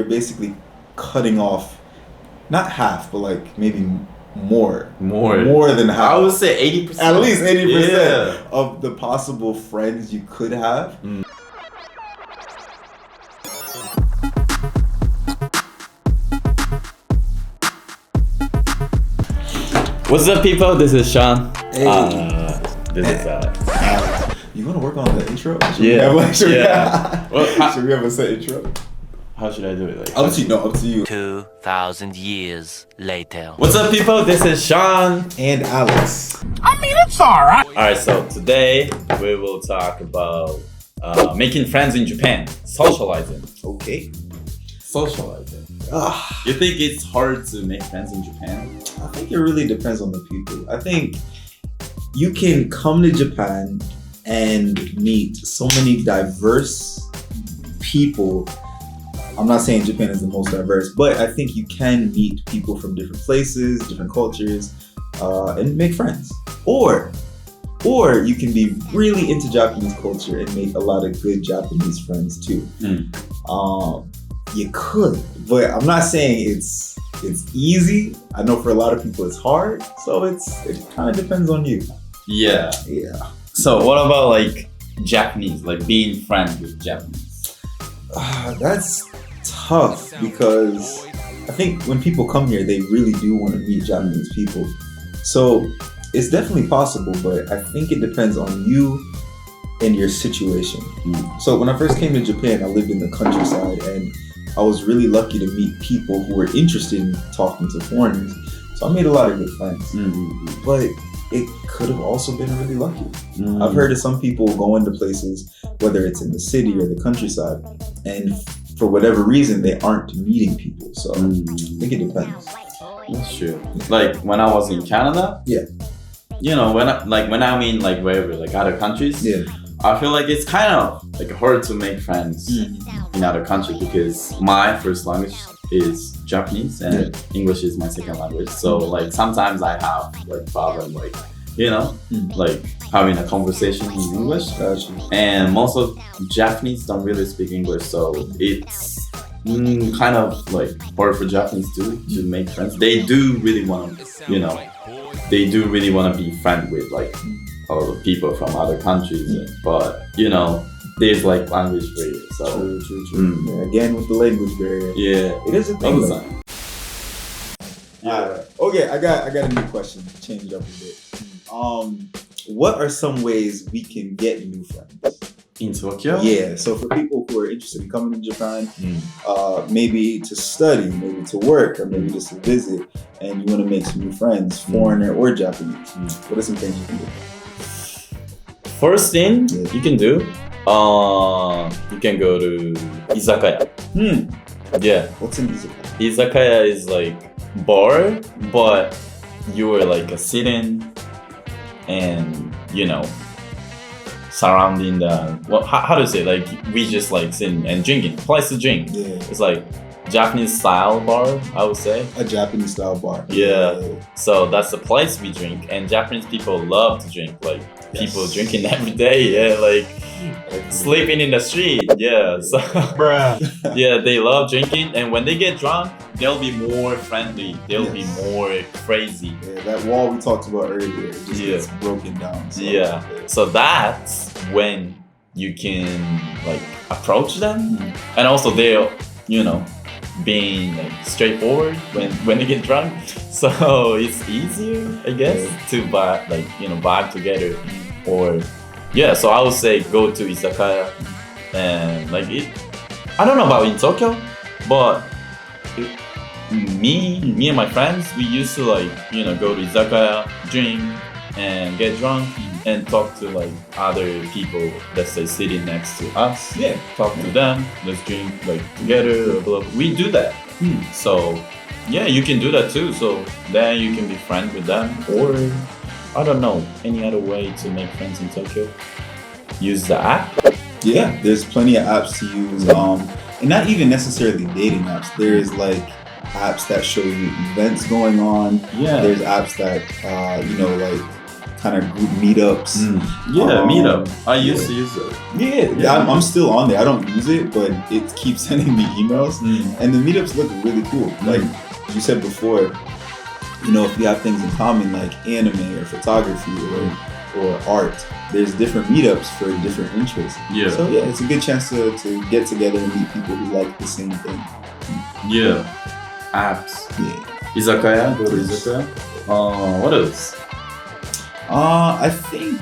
you're basically cutting off, not half, but like maybe more than half. I would say 80%. At least 80% Yeah. of the possible friends you could have. What's up, people? This is Sean. Hey. This is You want to work on the intro? Should Yeah. We have, should Yeah. should we have a set intro? How should I do it? Like, Up to you. 2,000 years later. what's up, people? This is Sean. And Alex. It's alright. Alright, so today we will talk about making friends in Japan. Socializing. Okay. Socializing. You think it's hard to make friends in Japan? I think it really depends on the people. I think you can come to Japan and meet so many diverse people. I'm not saying Japan is the most diverse, but I think you can meet people from different places, different cultures, and make friends. Or you can be really into Japanese culture and make a lot of good Japanese friends too. You could, but I'm not saying it's easy. I know for a lot of people it's hard, so it kind of depends on you. Yeah. So what about like Japanese, like being friends with Japanese? That's tough because I think when people come here, they really do want to meet Japanese people. So it's definitely possible, but I think it depends on you and your situation. So when I first came to Japan, I lived in the countryside and I was really lucky to meet people who were interested in talking to foreigners. So I made a lot of good friends. But it could have also been really lucky. I've heard of some people going to places, whether it's in the city or the countryside, and for whatever reason, they aren't meeting people. So I think it depends. That's true. Like when I was in Canada, you know, when I mean like wherever, like other countries, I feel like it's kind of like hard to make friends in other countries because my first language is Japanese and English is my second language. So like sometimes I have like problem like, you know, like having a conversation in English. And most of Japanese don't really speak English, so it's kind of like hard for Japanese to make friends. They do really want to, you know, they do really want to be friends with like all the people from other countries, but you know, there's like language barrier. So True. Yeah, again with the language barrier. Yeah, it is a thing. Okay, I got a new question. Change it up a bit. What are some ways we can get new friends in Tokyo? Yeah, so for people who are interested in coming to Japan, maybe to study, maybe to work, or maybe just to visit, and you want to make some new friends, foreigner or Japanese, what are some things you can do? First thing you can do, you can go to izakaya. Yeah. What's an izakaya? Izakaya is like bar, but you are like a sitting and, you know, surrounding the, how to say, like we just like sitting and drinking, place to drink. It's like Japanese style bar, I would say. A Japanese style bar. Yeah. So that's the place we drink, and Japanese people love to drink. Like people drinking every day. Like sleeping in the street. So yeah, they love drinking, and when they get drunk, they'll be more friendly. They'll be more crazy. That wall we talked about earlier just gets broken down. So. So that's when you can like approach them, and also they'll, you know, being like straightforward when they get drunk, so it's easier, I guess, to vibe together. Or so I would say go to izakaya, and like I don't know about in Tokyo, but me and my friends, we used to like, you know, go to izakaya, drink and get drunk and talk to like other people, let's say sitting next to us. Talk to them, let's drink like together, blah, blah. We do that. So you can do that too. So then you can be friends with them, or I don't know, any other way to make friends in Tokyo. Use the app. There's plenty of apps to use, and not even necessarily dating apps. There's like apps that show you events going on. There's apps that you know, like kind of group meetups. Yeah, meetup. I used to use it. Yeah. I'm still on there. I don't use it, but it keeps sending me emails. And the meetups look really cool. Like you said before, you know, if you have things in common like anime or photography or art, there's different meetups for different interests. Yeah. So yeah, it's a good chance to get together and meet people who like the same thing. Yeah. Apps. Yeah. Izakaya? Go to izakaya? What else? I think,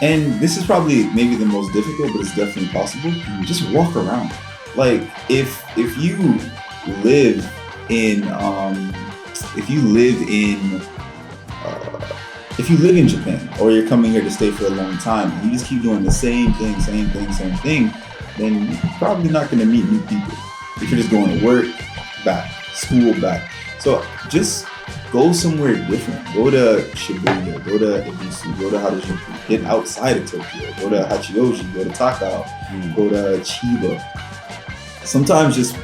and this is probably maybe the most difficult, but it's definitely possible. Just walk around. Like if you live in Japan, or you're coming here to stay for a long time, and you just keep doing the same thing, then you're probably not going to meet new people. If you're just going to work, back, school, back. So just go somewhere different. Go to Shibuya, go to Ebisu, go to Harajuku, get outside of Tokyo, go to Hachioji, go to Takao, go to Chiba. Sometimes just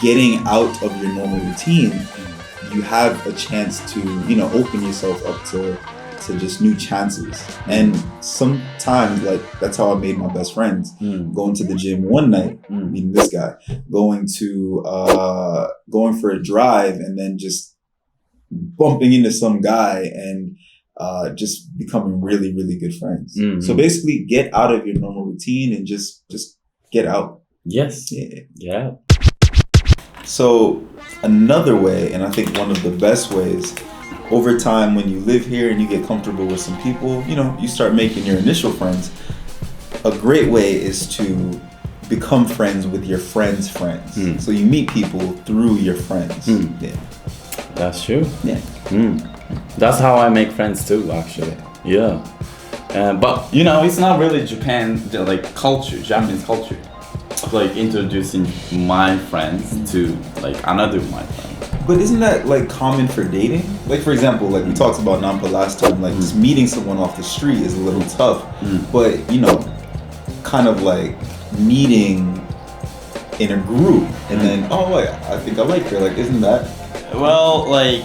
getting out of your normal routine, you have a chance to, you know, open yourself up to just new chances. And sometimes, like, that's how I made my best friends. Going to the gym one night, meeting this guy, going for a drive, and then just bumping into some guy and just becoming really, really good friends. So basically, get out of your normal routine and just get out. Yes. Yeah. So another way, and I think one of the best ways, over time when you live here and you get comfortable with some people, you know, you start making your initial friends. A great way is to become friends with your friends' friends. So you meet people through your friends. Yeah. That's true. Yeah. That's how I make friends too, actually. Yeah. But, you know, it's not really Japanese culture. Like introducing my friends to like another my friend. But isn't that like common for dating? Like for example, like we talked about Nampa last time, like just meeting someone off the street is a little tough. But you know, kind of like meeting in a group and then I think I like her. Like isn't that? Well, like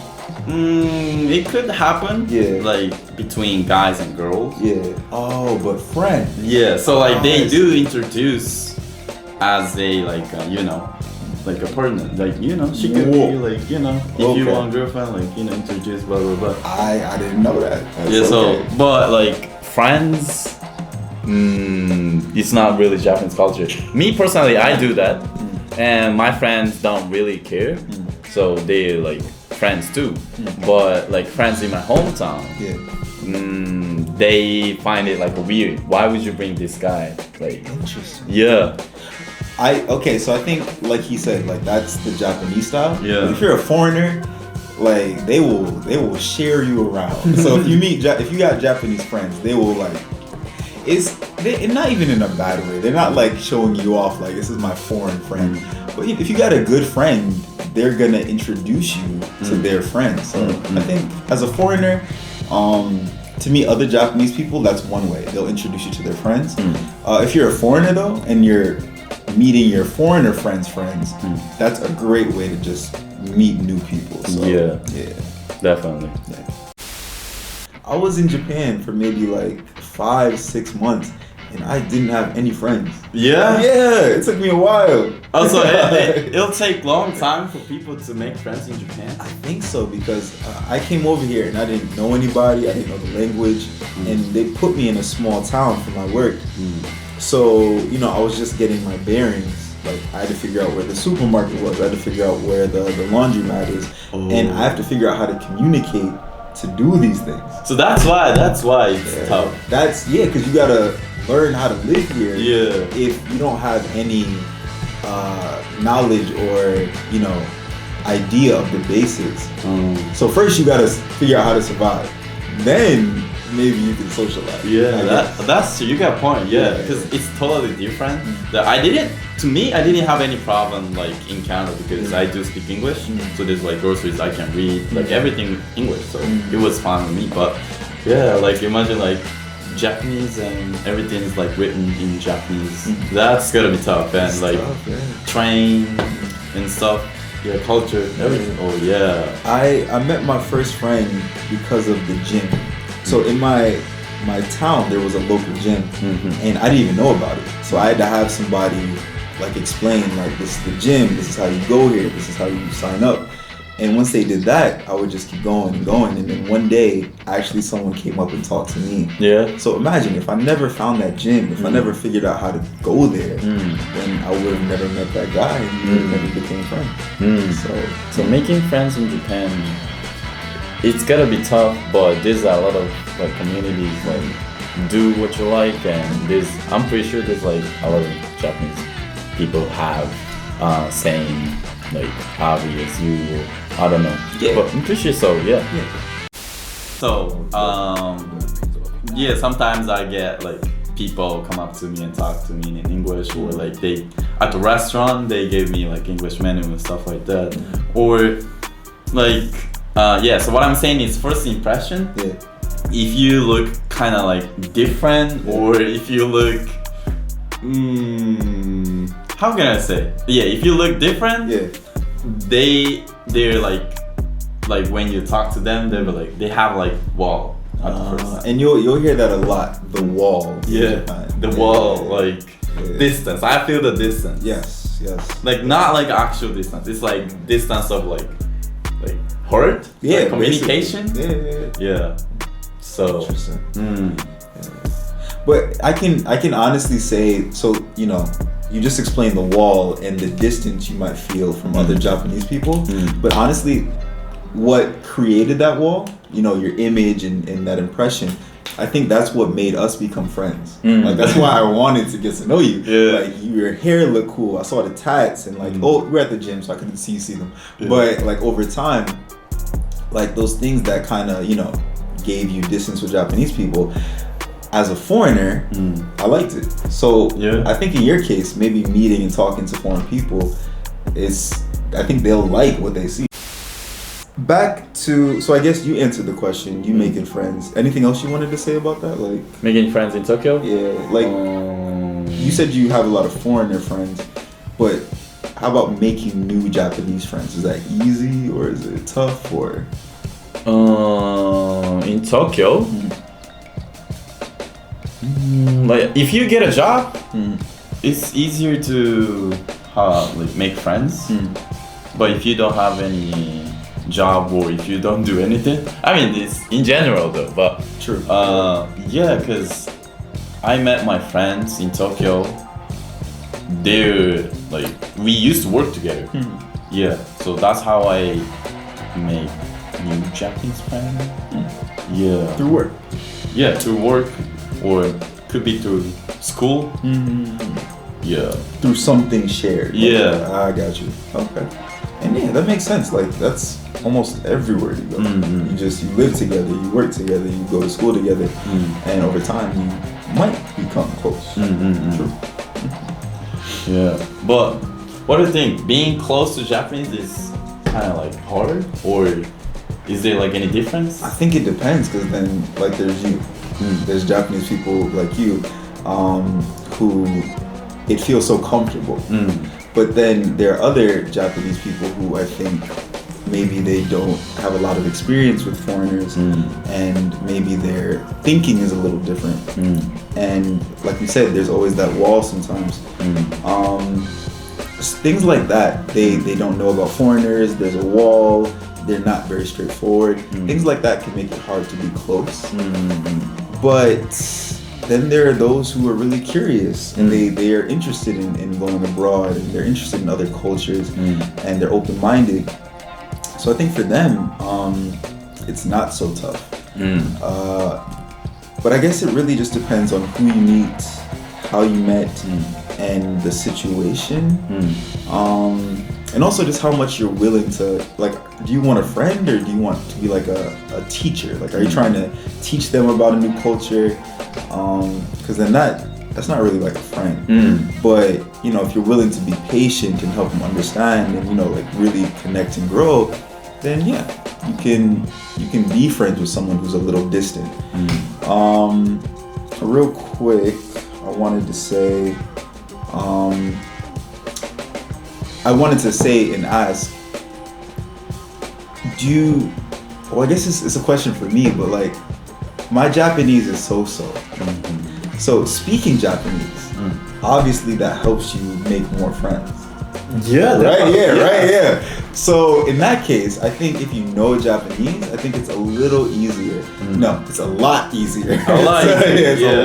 it could happen. Yeah. Like between guys and girls. Yeah. Oh, but friend. Yeah. So like they do introduce as a like you know, like a partner, like you know, she could be like you know, if you want a girlfriend, like you know, introduce blah blah blah. I didn't know that. That's so but like friends, it's not really Japanese culture. Me personally, I do that, and my friends don't really care, so they like friends too. But like friends in my hometown, they find it like weird. Why would you bring this guy? Like interesting. Yeah. So I think, like he said, like that's the Japanese style. Yeah. But if you're a foreigner, like they will share you around. So if you got Japanese friends, they will like, and not even in a bad way. They're not like showing you off like this is my foreign friend. But if you got a good friend, they're gonna introduce you to their friends. So I think as a foreigner, to meet other Japanese people, that's one way. They'll introduce you to their friends. If you're a foreigner though, and you're meeting your foreigner friends, that's a great way to just meet new people. So, yeah, definitely. Yeah. I was in Japan for maybe like 5-6 months, and I didn't have any friends. Yeah? Yeah, it took me a while. Also, it'll take long time for people to make friends in Japan? I think so, because I came over here and I didn't know anybody, I didn't know the language, and they put me in a small town for my work. So, you know, I was just getting my bearings. Like, I had to figure out where the supermarket was. I had to figure out where the laundromat is. And I have to figure out how to communicate to do these things. So that's why it's tough. Because you gotta learn how to live here. Yeah. If you don't have any knowledge or, you know, idea of the basics. So first you gotta figure out how to survive. Then maybe you can socialize. Yeah, that's true. You got a point. Yeah, because it's totally different. I didn't have any problem like in Canada because I do speak English. So there's like groceries I can read, like everything English. So it was fine with me. But yeah, like imagine like Japanese and everything is like written in Japanese. That's gonna be tough. And like train and stuff. Yeah, culture, everything. Oh yeah. I met my first friend because of the gym. So in my town, there was a local gym, and I didn't even know about it. So I had to have somebody like explain, like, this is the gym, this is how you go here, this is how you sign up. And once they did that, I would just keep going and going. And then one day, actually someone came up and talked to me. Yeah. So imagine if I never found that gym, if I never figured out how to go there, then I would have never met that guy and we would have never became friends. So making friends in Japan, it's gotta be tough, but there's a lot of like communities like do what you like, and I'm pretty sure there's like a lot of Japanese people have same like hobby as you. I don't know. Yeah. But I'm pretty sure so. Yeah. So yeah, sometimes I get like people come up to me and talk to me in English, or like they at the restaurant they gave me like English menu and stuff like that, or like so what I'm saying is first impression. Yeah. If you look kind of like different, or if you look how can I say? Yeah, if you look different, they're like when you talk to them, they're like they have like wall at the first. And you'll hear that a lot. The wall. Yeah, the wall, like distance. I feel the distance. Yes. Like not like actual distance. It's like distance of like hurt. Yeah, like communication. Yeah. So. Interesting. But I can honestly say, so you know, you just explained the wall and the distance you might feel from other Japanese people. But honestly, what created that wall, you know, your image and that impression, I think that's what made us become friends. Like that's why I wanted to get to know you. Like your hair looked cool. I saw the tats and like we're at the gym so I couldn't see them. But like over time, like those things that kind of, you know, gave you distance with Japanese people, as a foreigner, I liked it. So I think in your case, maybe meeting and talking to foreign people I think they'll like what they see. Back to, so I guess you answered the question, you making friends. Anything else you wanted to say about that? Like making friends in Tokyo? Yeah, like you said you have a lot of foreigner friends, but how about making new Japanese friends? Is that easy or is it tough or? In Tokyo? Like if you get a job, it's easier to like make friends. But if you don't have any job or if you don't do anything, I mean it's in general though. But true. Yeah, because I met my friends in Tokyo. They're like we used to work together. Yeah, so that's how I make new Japanese friends. Yeah. Through work. Yeah, through work. Or could be through school. Yeah. Through something shared. Yeah. I got you. Okay. And yeah, that makes sense. Like that's almost everywhere you go. You live together, you work together, you go to school together, and over time you might become close. True. Yeah. But what do you think? Being close to Japanese is kind of like hard, or is there like any difference? I think it depends, because then like there's you. There's Japanese people like you who it feels so comfortable. But then there are other Japanese people who I think maybe they don't have a lot of experience with foreigners, and maybe their thinking is a little different. And like you said, there's always that wall sometimes. Things like that, they don't know about foreigners, there's a wall, they're not very straightforward. Things like that can make it hard to be close. But then there are those who are really curious and they are interested in going abroad, and they're interested in other cultures, and they're open-minded. So I think for them, it's not so tough. But I guess it really just depends on who you meet, how you met, and the situation. And also just how much you're willing to, like, do you want a friend or do you want to be like a teacher? Like, are you trying to teach them about a new culture? Because then that's not really like a friend. But, you know, if you're willing to be patient and help them understand and, you know, like really connect and grow, then yeah, you can be friends with someone who's a little distant. Real quick, I wanted to say, and ask, I guess it's a question for me, but like, My Japanese is so-so. So speaking Japanese, obviously that helps you make more friends. Yeah, right. So in that case, I think if you know Japanese, I think it's a little easier. No, it's a lot easier. A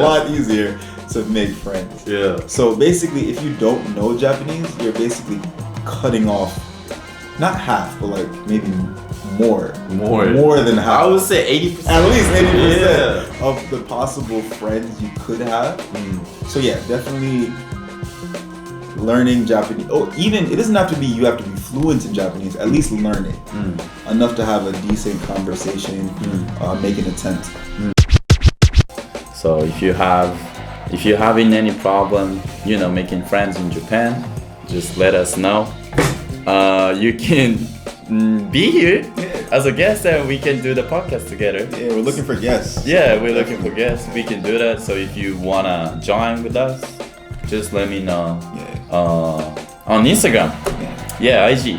lot easier to make friends. Yeah. So basically, if you don't know Japanese, you're basically cutting off, not half, but like maybe more than half. I would say 80%. At least 80% of the possible friends you could have. So yeah, definitely learning Japanese. Oh, even it doesn't have to be you have to be fluent in Japanese. At least learn it enough to have a decent conversation, make an attempt. So if you're having any problem, making friends in Japan, just let us know. You can be here as a guest and we can do the podcast together. Yeah, we're looking for guests. Yeah, we're looking for guests. We can do that. So if you wanna join with us, just let me know. On Instagram. Yeah, IG.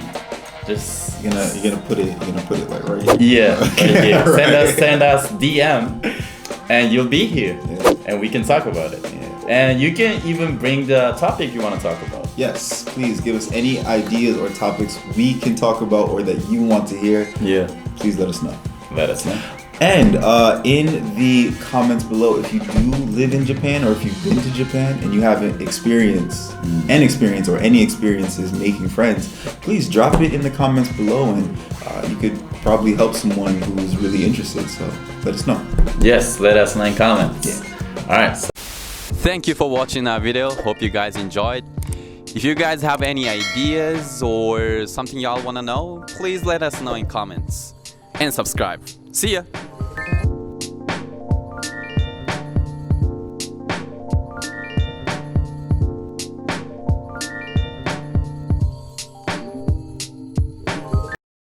Just you're gonna put it like right here. Yeah, right here. Send us DM and you'll be here and we can talk about it. And you can even bring the topic you want to talk about. Yes, please give us any ideas or topics we can talk about or that you want to hear. Yeah. Please let us know. Let us know. And in the comments below, if you do live in Japan or if you've been to Japan and you have an experience or any experiences making friends, please drop it in the comments below and you could probably help someone who is really interested. So let us know. Yes, let us know in comments. Yeah. All right. Thank you for watching our video. Hope you guys enjoyed. If you guys have any ideas or something y'all want to know, please let us know in comments and subscribe. See ya.